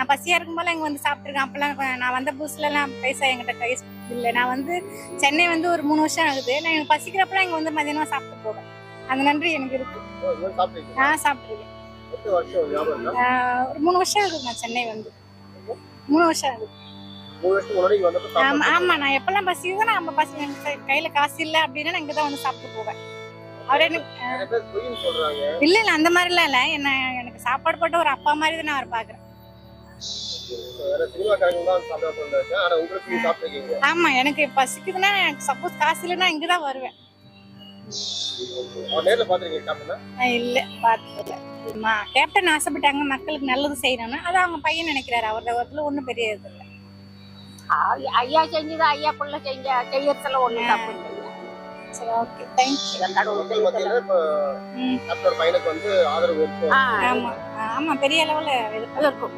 நான் பசியா இருக்கும்போது இங்க வந்து சாப்பிட்டுருக்கேன். அப்பெல்லாம் நான் வந்த புதுசுலலாம் பைசா என்கிட்ட கை இல்லை. நான் வந்து சென்னை வந்து ஒரு 3 வருஷம் ஆகுது. நான் எனக்கு பசிக்கிறப்பெல்லாம் இங்க வந்து மதியானமா சாப்பிட்டு போவேன். அந்த நன்றி எனக்கு இருக்கு. சாப்பிட்டுருக்கேன். ஒரு 3 வருஷம் ஆகுது நான் சென்னை வந்து. 3 வருஷம் ஆகுது. ஆமா, நான் எப்பெல்லாம் பசிக்குதோ நான் அப்ப பசி கையில காசு இல்லை அப்படின்னா நான் இங்கதான் வந்து சாப்பிட்டு போவேன். அவர் எனக்கு இல்ல அந்த மாதிரிலாம் இல்ல. எனக்கு சாப்பாடு போட்டு ஒரு அப்பா மாதிரி தான் நான் அவர் பாக்குறேன். ஆமா, எனக்கு பசிக்குதுன்னா எனக்கு சப்போஸ் காசு இல்லைன்னா இங்கதான் வருவேன். இல்ல பாத்ததில்ல. கேப்டன் ஆசைப்பட்டாங்க மக்களுக்கு நல்லது செய்யணும்னு. அது அவங்க பையன் நினைக்கிறாரு. அவரோட ஒண்ணும் பெரிய இது இல்லை. ஐயா செஞ்சது ஐயா புள்ள செய்யறதுல ஒண்ணு தப்பு இல்லை. சரி, ஓகே, தேங்க்யூ. ஆமா, பெரிய அளவுல இருக்கும்.